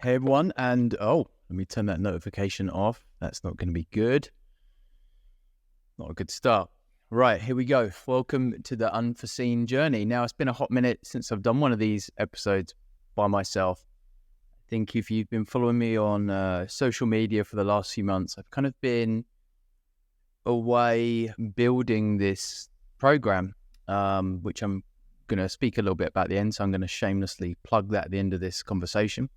Hey everyone, and let me turn that notification off. That's not going to be good. Not a good start. Right, here we go. Welcome to the Unforeseen journey. Now, it's been a hot minute since I've done one of these episodes by myself. I think if you've been following me on social media for the last few months, I've kind of been away building this program, which I'm going to speak a little bit about at the end. So I'm going to shamelessly plug that at the end of this conversation.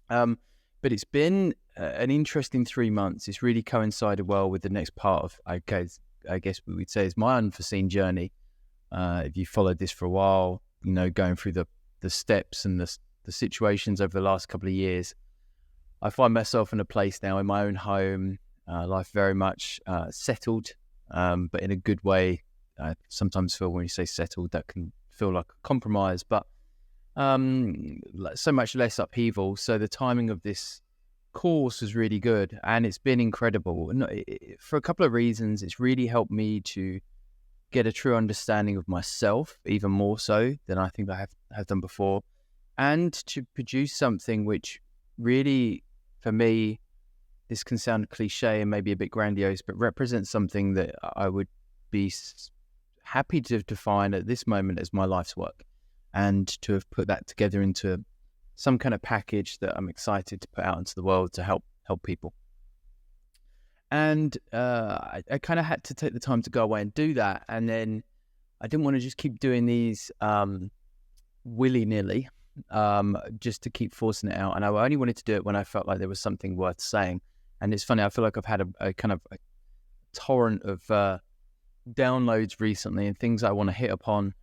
But it's been an interesting 3 months. It's really coincided well with the next part of, I guess we would say, is my unforeseen journey. If you followed this for a while, going through the steps and the situations over the last couple of years, I find myself in a place now in my own home, life very much settled, but in a good way. I sometimes feel when you say settled, that can feel like a compromise, but so much less upheaval. So the timing of this course was really good, and it's been incredible. And for a couple of reasons, it's really helped me to get a true understanding of myself, even more so than I think I have done before, and to produce something which really, for me, this can sound cliche and maybe a bit grandiose, but represents something that I would be happy to define at this moment as my life's work. And to have put that together into some kind of package that I'm excited to put out into the world to help people. And I kind of had to take the time to go away and do that. And then I didn't want to just keep doing these willy-nilly, just to keep forcing it out. And I only wanted to do it when I felt like there was something worth saying. And it's funny, I feel like I've had a kind of a torrent of downloads recently and things I want to hit upon.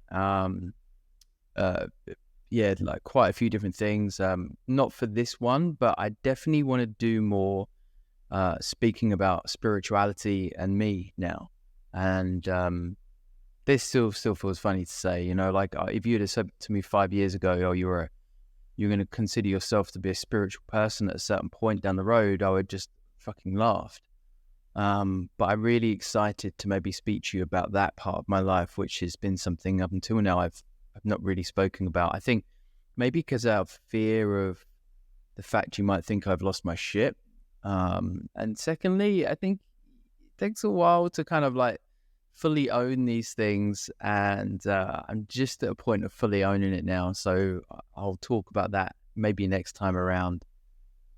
Like quite a few different things, not for this one, but I definitely want to do more speaking about spirituality and me now. And this still feels funny to say, like if you'd have said to me 5 years ago, oh, you're going to consider yourself to be a spiritual person at a certain point down the road, I would just fucking laughed. But I'm really excited to maybe speak to you about that part of my life, which has been something up until now I've not really spoken about. I think maybe because out of fear of the fact you might think I've lost my shit. And secondly, I think it takes a while to kind of like fully own these things. And I'm just at a point of fully owning it now. So I'll talk about that maybe next time around.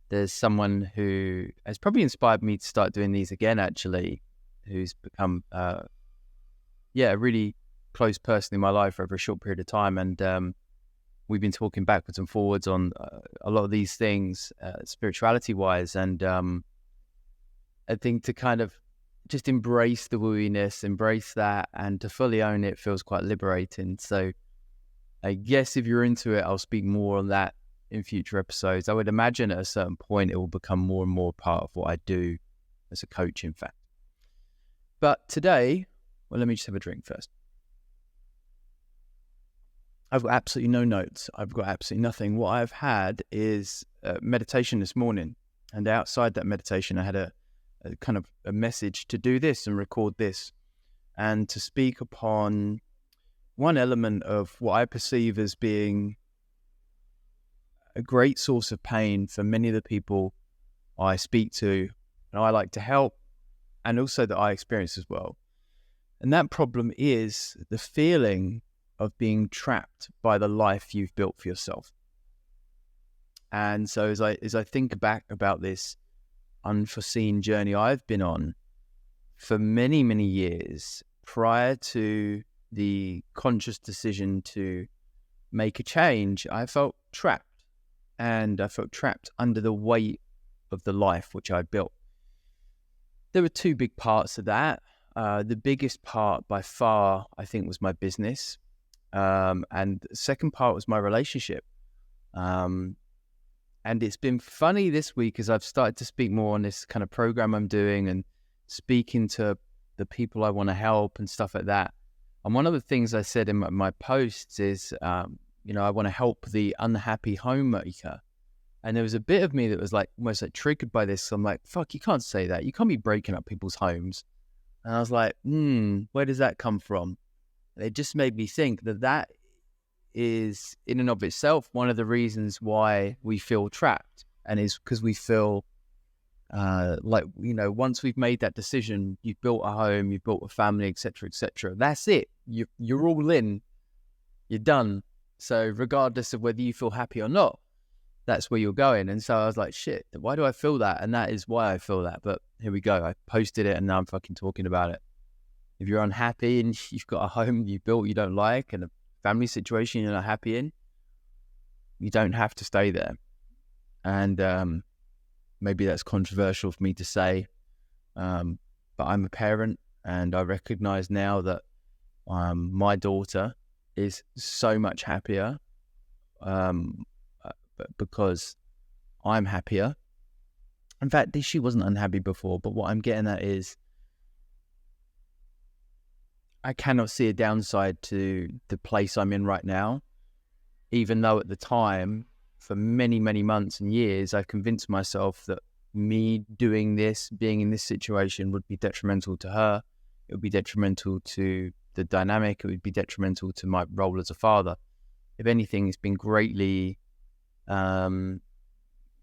There's someone who has probably inspired me to start doing these again, actually, who's become, a really close person in my life over a short period of time, and we've been talking backwards and forwards on a lot of these things, spirituality wise, and I think to kind of just embrace the wooiness, embrace that, and to fully own it feels quite liberating. So I guess if you're into it, I'll speak more on that in future episodes. I would imagine at a certain point it will become more and more part of what I do as a coach, in fact. But today, well, let me just have a drink first. I've got absolutely no notes. I've got absolutely nothing. What I've had is meditation this morning. And outside that meditation, I had a kind of a message to do this and record this and to speak upon one element of what I perceive as being a great source of pain for many of the people I speak to and I like to help, and also that I experience as well. And that problem is the feeling of being trapped by the life you've built for yourself. And so as I think back about this unforeseen journey I've been on for many, many years prior to the conscious decision to make a change, I felt trapped. And I felt trapped under the weight of the life which I'd built. There were two big parts of that. The biggest part by far, I think, was my business. And the second part was my relationship. And it's been funny this week as I've started to speak more on this kind of program I'm doing and speaking to the people I want to help and stuff like that. And one of the things I said in my posts is, I want to help the unhappy homemaker. And there was a bit of me that was like almost like triggered by this. So I'm like, fuck, you can't say that. You can't be breaking up people's homes. And I was like, where does that come from? And it just made me think that is in and of itself one of the reasons why we feel trapped, and is because we feel like, once we've made that decision, you've built a home, you've built a family, etc., etc. That's it. You're all in. You're done. So regardless of whether you feel happy or not, that's where you're going. And so I was like, shit, why do I feel that? And that is why I feel that. But here we go. I posted it and now I'm fucking talking about it. If you're unhappy and you've got a home you built you don't like and a family situation you're not happy in, you don't have to stay there. And maybe that's controversial for me to say, but I'm a parent and I recognize now that my daughter is so much happier because I'm happier. In fact, she wasn't unhappy before, but what I'm getting at is I cannot see a downside to the place I'm in right now, even though at the time, for many, many months and years, I've convinced myself that me doing this, being in this situation, would be detrimental to her. It would be detrimental to the dynamic. It would be detrimental to my role as a father. If anything, it's been greatly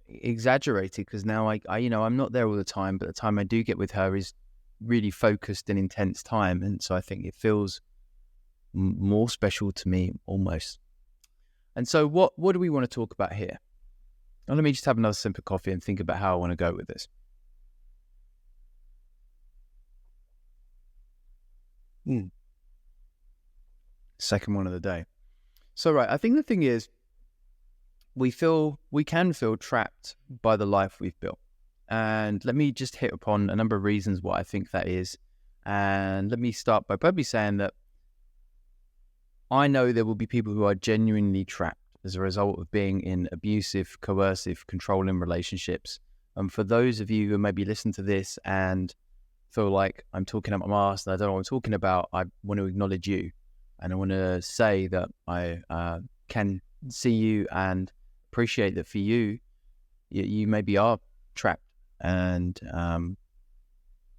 exaggerated, because now I'm not there all the time, but the time I do get with her is really focused and intense time, and so I think it feels more special to me almost. And so what do we want to talk about here? Well, let me just have another sip of coffee and think about how I want to go with this. Second one of the day. So right, I think the thing is, we can feel trapped by the life we've built. And let me just hit upon a number of reasons why I think that is. And let me start by probably saying that I know there will be people who are genuinely trapped as a result of being in abusive, coercive, controlling relationships. And for those of you who maybe listen to this and feel like I'm talking up my arse and I don't know what I'm talking about, I want to acknowledge you. And I want to say that I can see you and appreciate that for you, you maybe are trapped. And,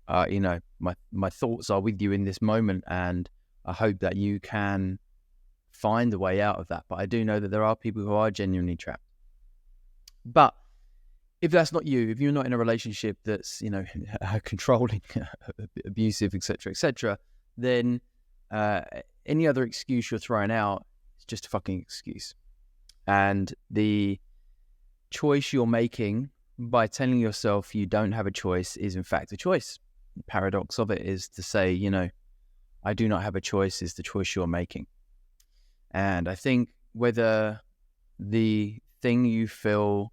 my thoughts are with you in this moment, and I hope that you can find a way out of that. But I do know that there are people who are genuinely trapped. But if that's not you, if you're not in a relationship that's, controlling, abusive, etc., then any other excuse you're throwing out is just a fucking excuse. And the choice you're making by telling yourself you don't have a choice is in fact a choice. The paradox of it is to say, I do not have a choice is the choice you're making. And I think whether the thing you feel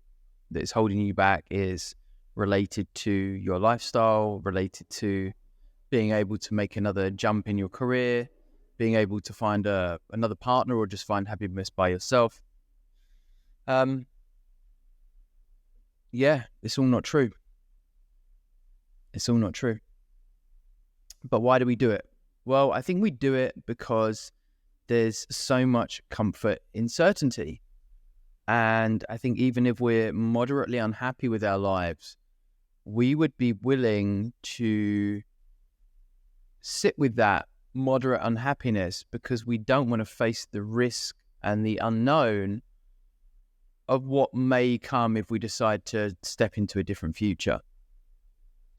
that is holding you back is related to your lifestyle, related to being able to make another jump in your career, being able to find another partner, or just find happiness by yourself. It's all not true. It's all not true. But why do we do it? Well, I think we do it because there's so much comfort in certainty. And I think even if we're moderately unhappy with our lives, we would be willing to sit with that moderate unhappiness because we don't want to face the risk and the unknown of what may come if we decide to step into a different future.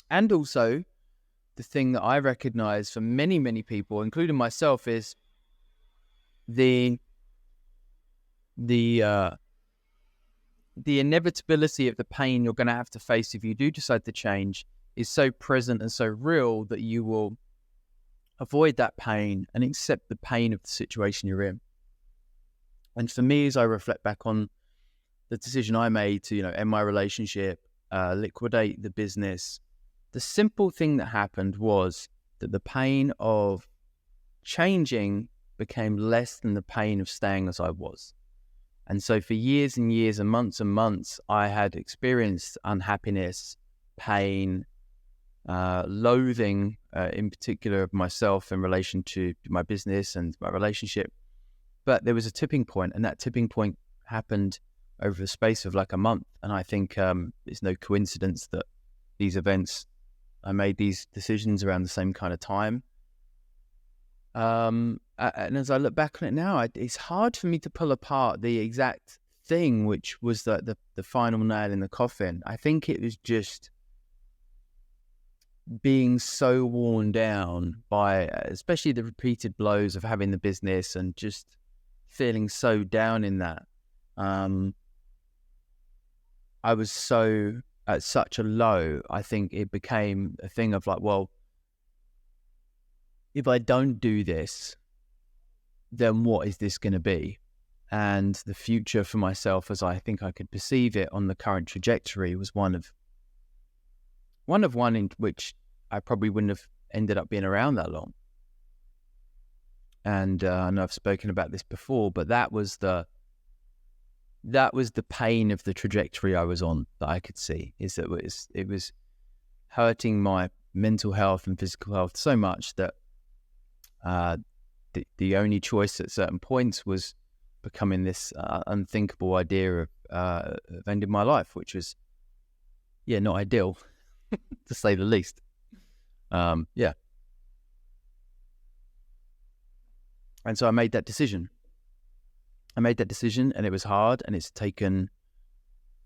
And also, the thing that I recognize for many, many people, including myself, is the inevitability of the pain you're going to have to face if you do decide to change is so present and so real that you will avoid that pain and accept the pain of the situation you're in. And for me, as I reflect back on the decision I made to, end my relationship, liquidate the business, the simple thing that happened was that the pain of changing became less than the pain of staying as I was. And so for years and years and months, I had experienced unhappiness, pain, loathing, in particular of myself in relation to my business and my relationship. But there was a tipping point, and that tipping point happened over the space of like a month. And I think it's no coincidence that these events, I made these decisions around the same kind of time. And as I look back on it now, it's hard for me to pull apart the exact thing which was the final nail in the coffin. I think it was just being so worn down by especially the repeated blows of having the business and just feeling so down in that. I was so at such a low, I think it became a thing of like, well, if I don't do this, then what is this going to be? And the future for myself, as I think I could perceive it on the current trajectory, was one in which I probably wouldn't have ended up being around that long. And I know I've spoken about this before, but that was the pain of the trajectory I was on that I could see, is that it was hurting my mental health and physical health so much that the only choice at certain points was becoming this unthinkable idea of ending my life, which was, not ideal, to say the least. And so I made that decision. And it was hard, and it's taken,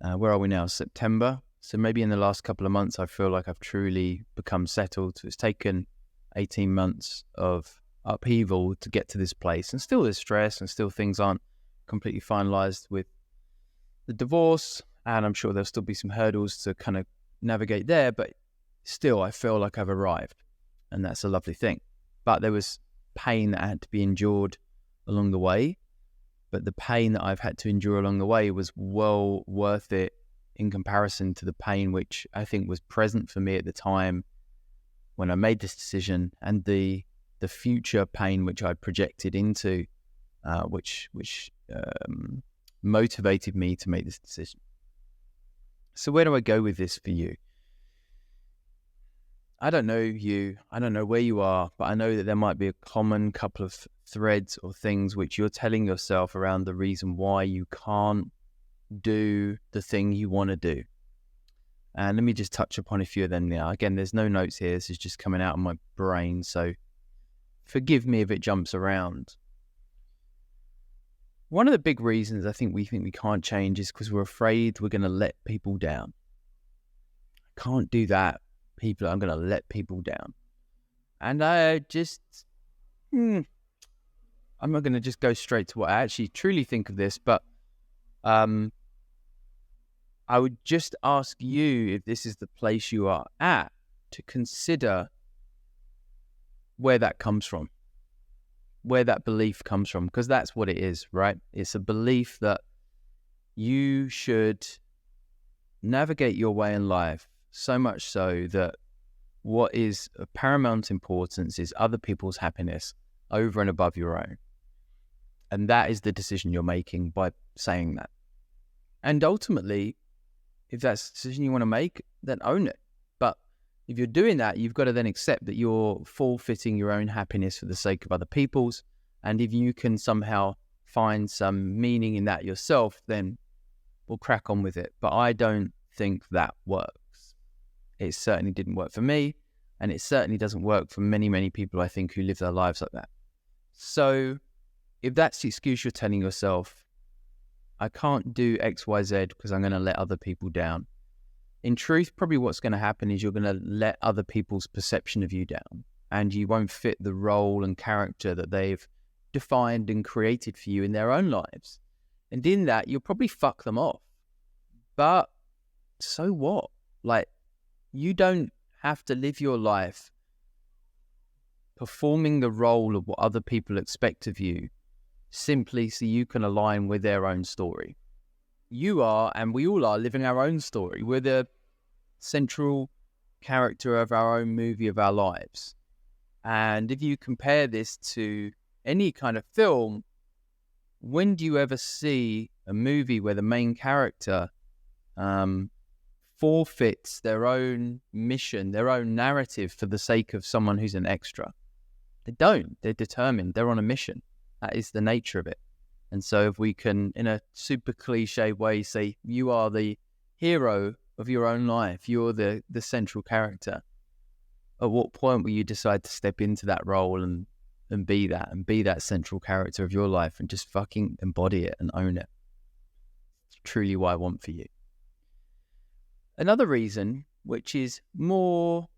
where are we now? September. So maybe in the last couple of months, I feel like I've truly become settled. So it's taken 18 months of upheaval to get to this place, and still there's stress, and still things aren't completely finalized with the divorce, and I'm sure there'll still be some hurdles to kind of navigate there, but still I feel like I've arrived, and that's a lovely thing. But there was pain that had to be endured along the way, but the pain that I've had to endure along the way was well worth it in comparison to the pain which I think was present for me at the time when I made this decision, and the future pain which I projected into, which motivated me to make this decision. So where do I go with this for you? I don't know you, I don't know where you are, but I know that there might be a common couple of threads or things which you're telling yourself around the reason why you can't do the thing you want to do. And let me just touch upon a few of them now. Again, there's no notes here. This is just coming out of my brain, so forgive me if it jumps around. One of the big reasons I think we can't change is because we're afraid we're going to let people down. I can't do that. I'm going to let people down. And I just, I'm not going to just go straight to what I actually truly think of this, but I would just ask you, if this is the place you are at, to consider where that comes from, where that belief comes from, because that's what it is, right? It's a belief that you should navigate your way in life, so much so that what is of paramount importance is other people's happiness over and above your own. And that is the decision you're making by saying that. And ultimately, if that's the decision you want to make, then own it. But if you're doing that, you've got to then accept that you're forfeiting your own happiness for the sake of other people's. And if you can somehow find some meaning in that yourself, then we'll crack on with it. But I don't think that works. It certainly didn't work for me, and it certainly doesn't work for many, many people, I think, who live their lives like that. So if that's the excuse you're telling yourself, I can't do X, Y, Z because I'm going to let other people down. In truth, probably what's going to happen is you're going to let other people's perception of you down, and you won't fit the role and character that they've defined and created for you in their own lives. And in that, you'll probably fuck them off. But so what? Like, you don't have to live your life performing the role of what other people expect of you simply so you can align with their own story. You are, and we all are, living our own story. We're the central character of our own movie of our lives. And if you compare this to any kind of film, when do you ever see a movie where the main character forfeits their own mission, their own narrative for the sake of someone who's an extra? They don't. They're determined. They're on a mission. That is the nature of it. And so if we can, in a super cliche way, say you are the hero of your own life, you're the central character, at what point will you decide to step into that role and and be that central character of your life and just fucking embody it and own it. It's truly what I want for you. Another reason, which is more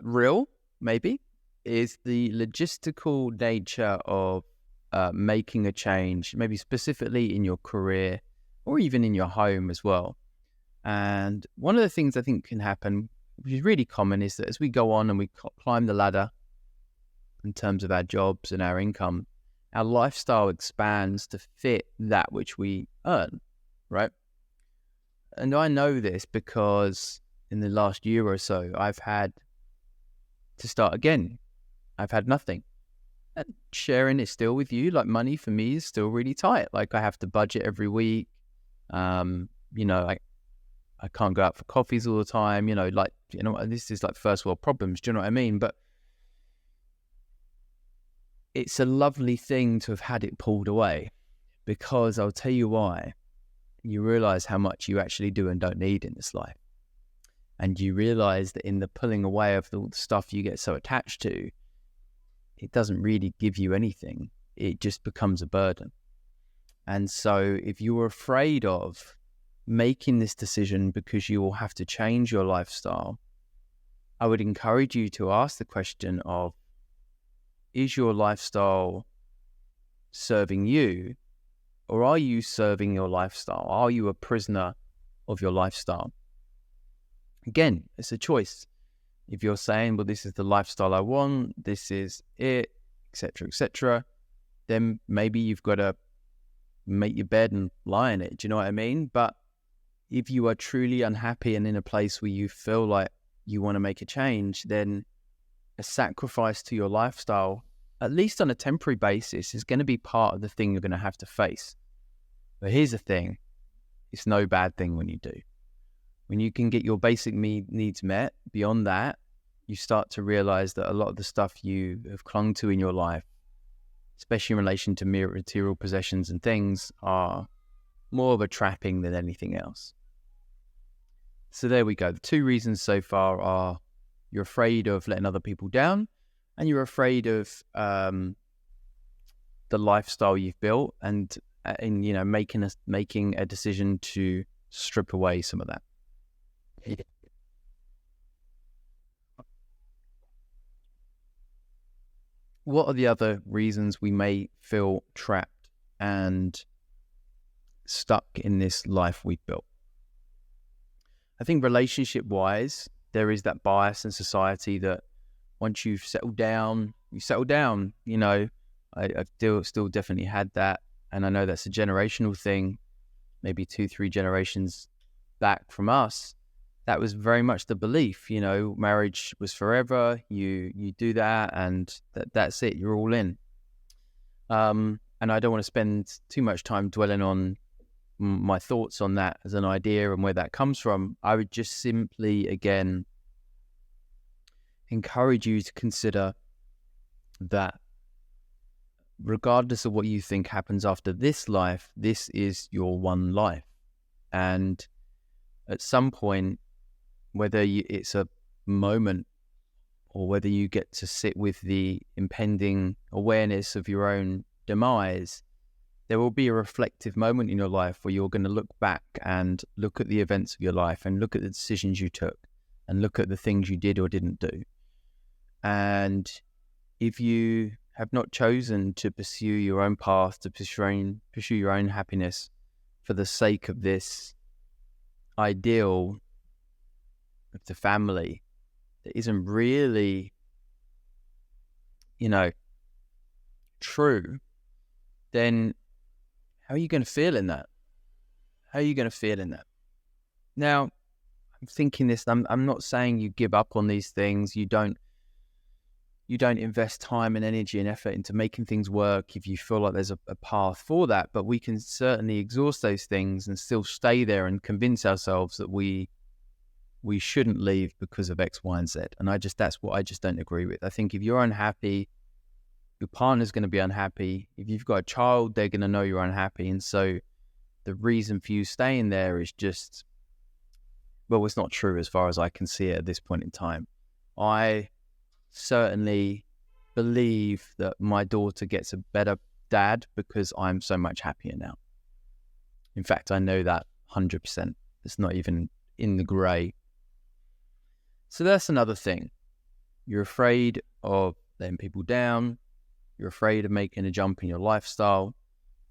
real, maybe, is the logistical nature of making a change, maybe specifically in your career or even in your home as well. And one of the things I think can happen, which is really common, is that as we go on and we climb the ladder in terms of our jobs and our income, our lifestyle expands to fit that which we earn, right? And I know this because in the last year or so, I've had to start again. I've had nothing. And sharing it still with you, like money for me is still really tight. Like I have to budget every week. I can't go out for coffees all the time, this is like first world problems. Do you know what I mean? But it's a lovely thing to have had it pulled away, because I'll tell you why. You realize how much you actually do and don't need in this life. And you realize that in the pulling away of all the stuff you get so attached to, it doesn't really give you anything. It just becomes a burden. And so if you're afraid of making this decision because you will have to change your lifestyle, I would encourage you to ask the question of, is your lifestyle serving you, or are you serving your lifestyle? Are you a prisoner of your lifestyle? Again, it's a choice. If you're saying, well, this is the lifestyle I want, this is it, etc., then maybe you've got to make your bed and lie in it. Do you know what I mean? But if you are truly unhappy and in a place where you feel like you want to make a change, then a sacrifice to your lifestyle, at least on a temporary basis, is going to be part of the thing you're going to have to face. But here's the thing. It's no bad thing when you do. When you can get your basic needs met, beyond that, you start to realize that a lot of the stuff you have clung to in your life, especially in relation to material possessions and things, are more of a trapping than anything else. So there we go. The two reasons so far are you're afraid of letting other people down, and you're afraid of the lifestyle you've built, and making a decision to strip away some of that. What are the other reasons we may feel trapped and stuck in this life we've built? I think relationship-wise, there is that bias in society that once you've settled down, you settle down. I've still definitely had that, and I know that's a generational thing. Maybe 2-3 generations back from us, that was very much the belief. Marriage was forever. You do that, and that's it. You're all in. And I don't want to spend too much time dwelling on my thoughts on that as an idea and where that comes from. I would just simply, again, encourage you to consider that regardless of what you think happens after this life, this is your one life. And at some point, whether it's a moment or whether you get to sit with the impending awareness of your own demise, there will be a reflective moment in your life where you're going to look back and look at the events of your life and look at the decisions you took and look at the things you did or didn't do. And if you have not chosen to pursue your own path, to pursue your own happiness for the sake of this ideal of the family that isn't really, true, then how are you going to feel in that? How are you going to feel in that? Now, I'm thinking this, I'm not saying you give up on these things. You don't invest time and energy and effort into making things work if you feel like there's a path for that. But we can certainly exhaust those things and still stay there and convince ourselves that we shouldn't leave because of X, Y, and Z. And that's what I just don't agree with. I think if you're unhappy, your partner's going to be unhappy. If you've got a child, they're going to know you're unhappy. And so the reason for you staying there is just, well, it's not true as far as I can see it at this point in time. I certainly believe that my daughter gets a better dad because I'm so much happier now. In fact, I know that 100%. It's not even in the grey. So that's another thing. You're afraid of letting people down. You're afraid of making a jump in your lifestyle.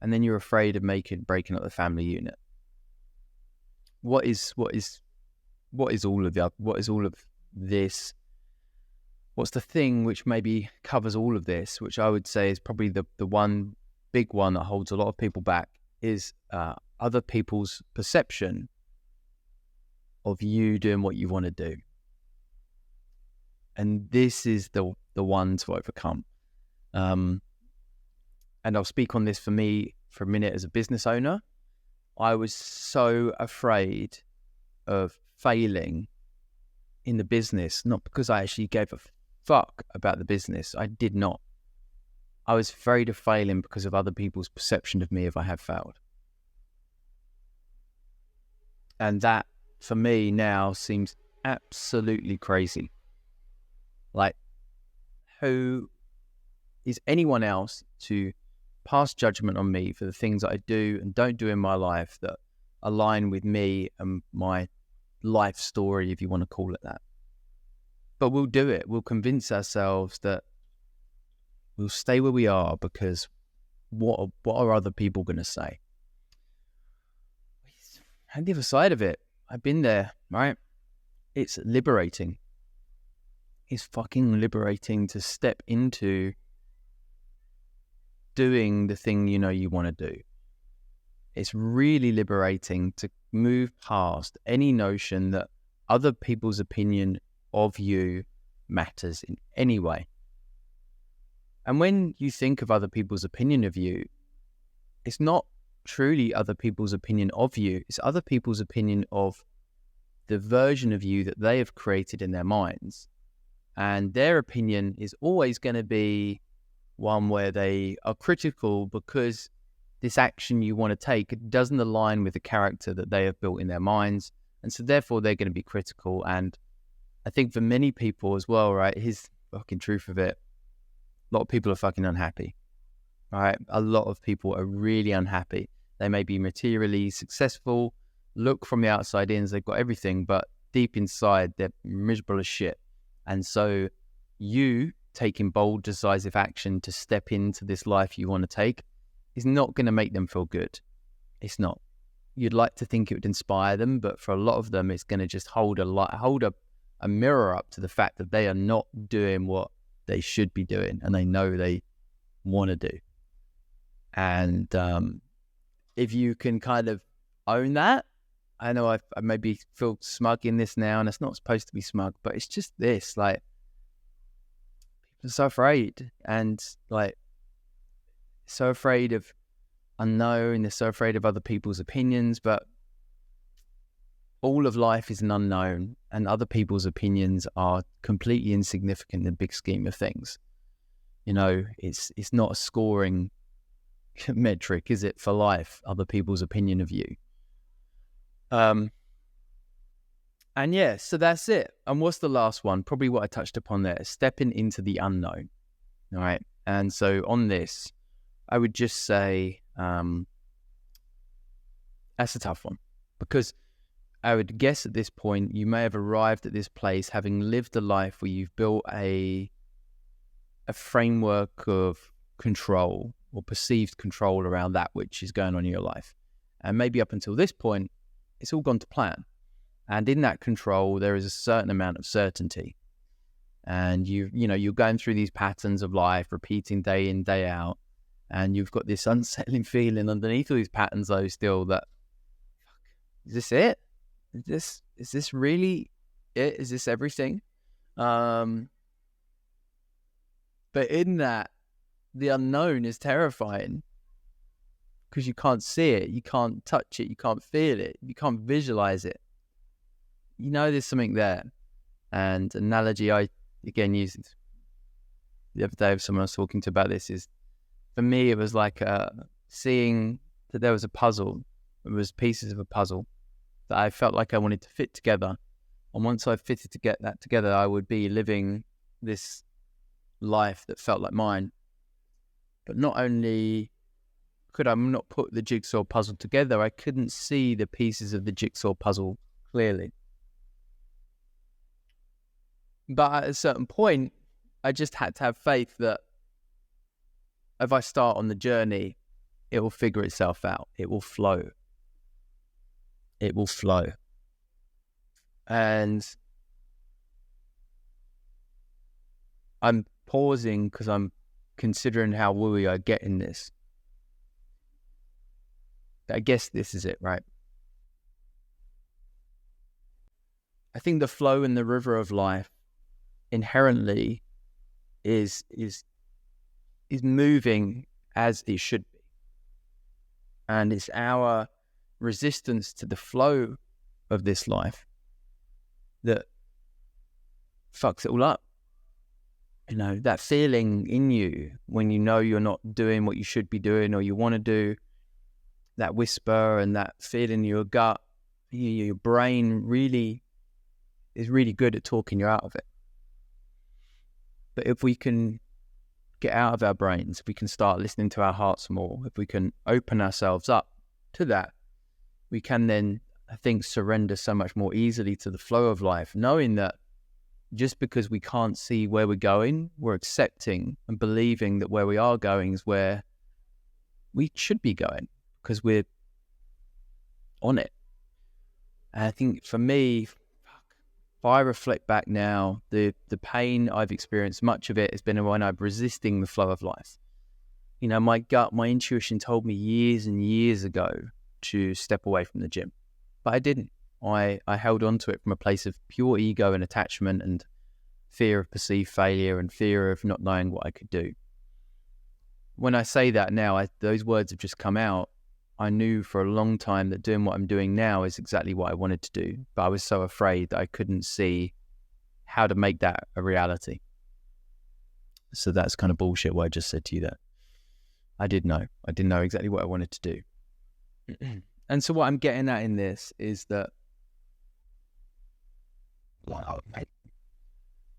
And then you're afraid of breaking up the family unit. What is all of this? What's the thing which maybe covers all of this, which I would say is probably the one big one that holds a lot of people back, is other people's perception of you doing what you want to do. And this is the one to overcome. And I'll speak on this for me for a minute as a business owner. I was so afraid of failing in the business, not because I actually gave a fuck about the business. I did not. I was afraid of failing because of other people's perception of me if I had failed. And that, for me now, seems absolutely crazy. Like, who is anyone else to pass judgment on me for the things that I do and don't do in my life that align with me and my life story, if you want to call it that? But we'll do it. We'll convince ourselves that we'll stay where we are because what are other people going to say? And the other side of it, I've been there, right? It's liberating. It's fucking liberating to step into doing the thing you know you want to do. It's really liberating to move past any notion that other people's opinion of you matters in any way. And when you think of other people's opinion of you, it's not truly other people's opinion of you. It's other people's opinion of the version of you that they have created in their minds. And their opinion is always going to be one where they are critical because this action you want to take doesn't align with the character that they have built in their minds. And so therefore they're going to be critical. And I think for many people as well, right, here's the fucking truth of it. A lot of people are fucking unhappy, right? A lot of people are really unhappy. They may be materially successful, look from the outside in as they've got everything, but deep inside they're miserable as shit. And so you taking bold, decisive action to step into this life you want to take is not going to make them feel good. It's not. You'd like to think it would inspire them, but for a lot of them, it's going to just hold a mirror up to the fact that they are not doing what they should be doing, and they know they want to do. And if you can kind of own that, I know I maybe feel smug in this now, and it's not supposed to be smug, but it's just this, like, people are so afraid, and like, so afraid of unknown, they're so afraid of other people's opinions, but all of life is an unknown, and other people's opinions are completely insignificant in the big scheme of things. You know, it's not a scoring metric, is it, for life, other people's opinion of you? And yeah, so that's it. And what's the last one? Probably what I touched upon there, stepping into the unknown. All right. And so on this, I would just say, that's a tough one, because I would guess at this point, you may have arrived at this place having lived a life where you've built a framework of control or perceived control around that which is going on in your life. And maybe up until this point, it's all gone to plan. And in that control, there is a certain amount of certainty. And you're going through these patterns of life, repeating day in, day out. And you've got this unsettling feeling underneath all these patterns, though, still that, fuck, is this it? Is this really it? Is this everything? But in that, the unknown is terrifying because you can't see it, you can't touch it, you can't feel it, you can't visualize it. You know there's something there. And analogy I, again, used the other day with someone I was talking to about this is, for me, it was like seeing that there was a puzzle. It was pieces of a puzzle that I felt like I wanted to fit together. And once I fitted to get that together, I would be living this life that felt like mine. But not only could I not put the jigsaw puzzle together, I couldn't see the pieces of the jigsaw puzzle clearly. But at a certain point, I just had to have faith that if I start on the journey, it will figure itself out. It will flow. It will flow. And I'm pausing because I'm considering how wooey I get in this. I guess this is it, right? I think the flow in the river of life inherently is moving as it should be. And it's our resistance to the flow of this life that fucks it all up. You know, that feeling in you when you know you're not doing what you should be doing or you want to do, that whisper and that feeling in your gut, your brain really is really good at talking you out of it. But if we can get out of our brains, if we can start listening to our hearts more, if we can open ourselves up to that, we can then, I think, surrender so much more easily to the flow of life, knowing that just because we can't see where we're going, we're accepting and believing that where we are going is where we should be going because we're on it. And I think for me, if I reflect back now, the pain I've experienced, much of it has been when I'm resisting the flow of life. You know, my gut, my intuition told me years and years ago to step away from the gym, but I didn't. I held on to it from a place of pure ego and attachment and fear of perceived failure and fear of not knowing what I could do. When I say that now, those words have just come out. I knew for a long time that doing what I'm doing now is exactly what I wanted to do, but I was so afraid that I couldn't see how to make that a reality. So that's kind of bullshit what I just said to you there. I didn't know exactly what I wanted to do. And so what I'm getting at in this is that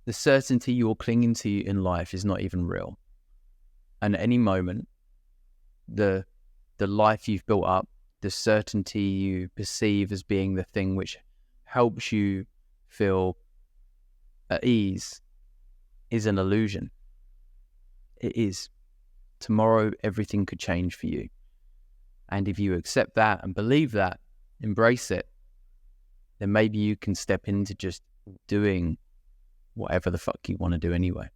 the certainty you're clinging to in life is not even real. And at any moment, the life you've built up, the certainty you perceive as being the thing which helps you feel at ease is an illusion. It is. Tomorrow, everything could change for you. And if you accept that and believe that, embrace it, then maybe you can step into just doing whatever the fuck you want to do anyway.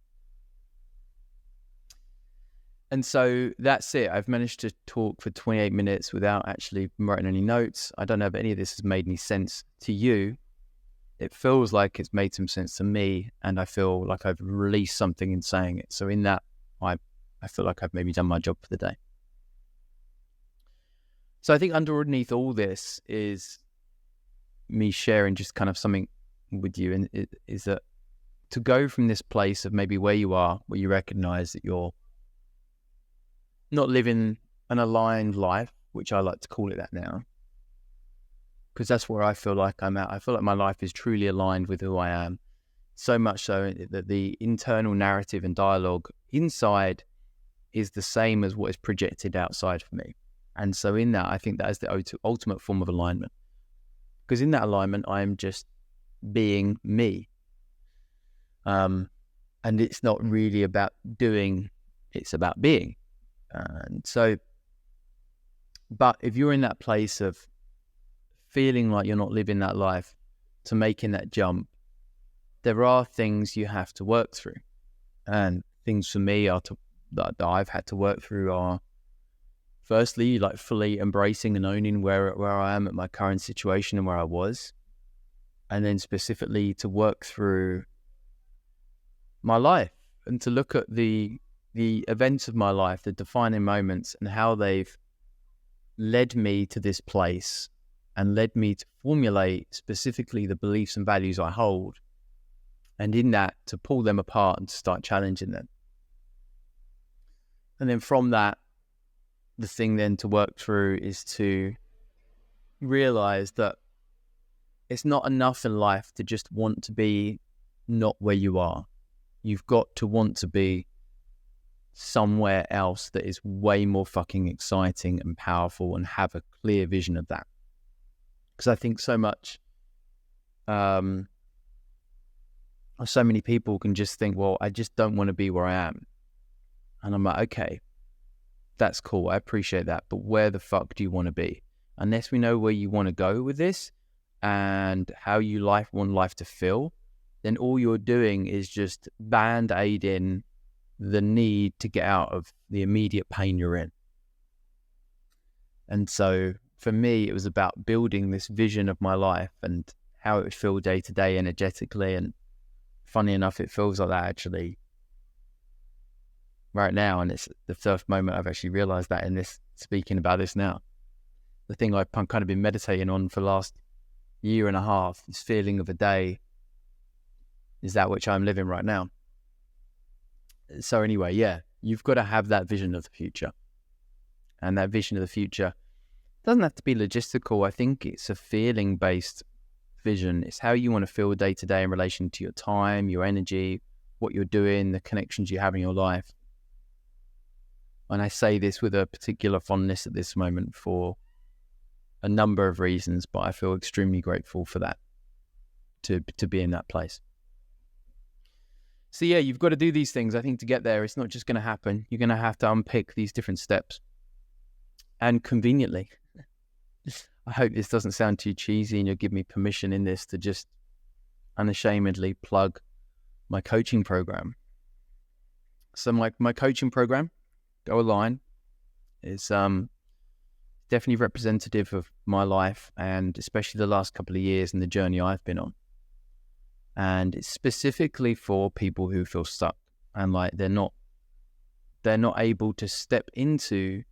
And so that's it. I've managed to talk for 28 minutes without actually writing any notes. I don't know if any of this has made any sense to you. It feels like it's made some sense to me, and I feel like I've released something in saying it. So in that, I feel like I've maybe done my job for the day. So I think underneath all this is me sharing just kind of something with you, and it is that to go from this place of maybe where you are, where you recognize that you're not living an aligned life, which I like to call it that now, because that's where I feel like I'm at. I feel like my life is truly aligned with who I am, so much so that the internal narrative and dialogue inside is the same as what is projected outside for me. And so in that, I think that is the ultimate form of alignment, because in that alignment, I am just being me. And it's not really about doing, it's about being. And so, but if you're in that place of feeling like you're not living that life, to making that jump, there are things you have to work through. And things for me that I've had to work through are, firstly, like fully embracing and owning where I am at my current situation and where I was. And then specifically to work through my life and to look at the events of my life, the defining moments, and how they've led me to this place and led me to formulate specifically the beliefs and values I hold. And in that, to pull them apart and to start challenging them. And then from that, the thing then to work through is to realize that it's not enough in life to just want to be not where you are. You've got to want to be somewhere else that is way more fucking exciting and powerful, and have a clear vision of that. Because I think so many people can just think, well, I just don't want to be where I am. And I'm like, okay, that's cool. I appreciate that. But where the fuck do you want to be? Unless we know where you want to go with this and how you want life to feel, then all you're doing is just band-aiding the need to get out of the immediate pain you're in. And so for me, it was about building this vision of my life and how it would feel day to day energetically. And funny enough, it feels like that actually right now. And it's the first moment I've actually realized that in this, speaking about this now. The thing I've kind of been meditating on for the last year and a half, this feeling of a day, is that which I'm living right now. So anyway, yeah, you've got to have that vision of the future. And that vision of the future doesn't have to be logistical. I think it's a feeling-based vision. It's how you want to feel day to day in relation to your time, your energy, what you're doing, the connections you have in your life. And I say this with a particular fondness at this moment for a number of reasons, but I feel extremely grateful for that, to be in that place. So yeah, you've got to do these things. I think to get there, it's not just going to happen. You're going to have to unpick these different steps. And conveniently, I hope this doesn't sound too cheesy and you'll give me permission in this to just unashamedly plug my coaching program. So my coaching program, Go Align, is definitely representative of my life, and especially the last couple of years and the journey I've been on. And it's specifically for people who feel stuck and like they're not able to step into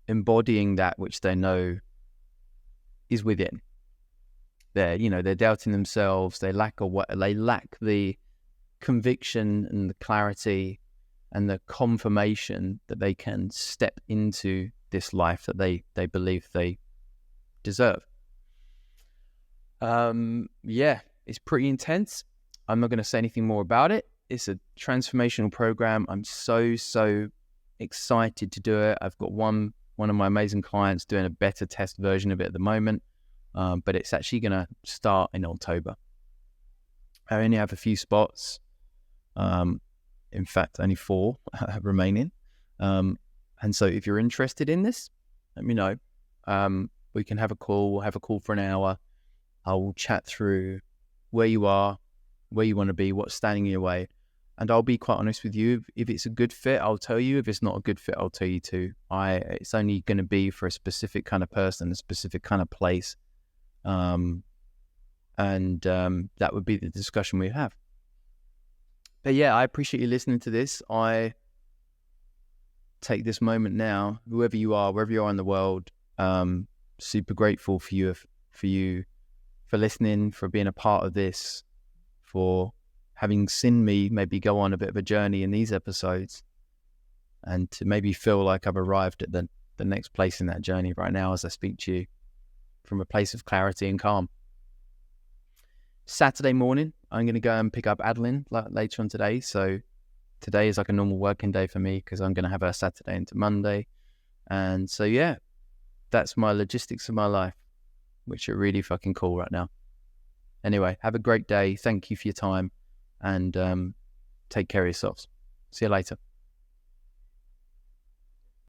embodying that which they know is within. They're doubting themselves. They lack the conviction and the clarity and the confirmation that they can step into this life that they believe they deserve. It's pretty intense. I'm not going to say anything more about it. It's a transformational program. I'm so excited to do it. I've got one of my amazing clients doing a beta test version of it at the moment, but it's actually going to start in October. I only have a few spots. In fact, only 4 remaining. And so if you're interested in this, let me know. We can have a call. We'll have a call for an hour. I will chat through where you are, where you want to be, what's standing in your way. And I'll be quite honest with you. If it's a good fit, I'll tell you. If it's not a good fit, I'll tell you too. It's only going to be for a specific kind of person, a specific kind of place. And that would be the discussion we have. But yeah, I appreciate you listening to this. I take this moment now, whoever you are, wherever you are in the world, super grateful for you for listening, for being a part of this, for having seen me maybe go on a bit of a journey in these episodes, and to maybe feel like I've arrived at the next place in that journey right now as I speak to you from a place of clarity and calm. Saturday morning, I'm going to go and pick up Adeline later on today. So today is like a normal working day for me because I'm going to have her Saturday into Monday. And so, yeah, that's my logistics of my life, which are really fucking cool right now. Anyway, have a great day. Thank you for your time, and take care of yourselves. See you later.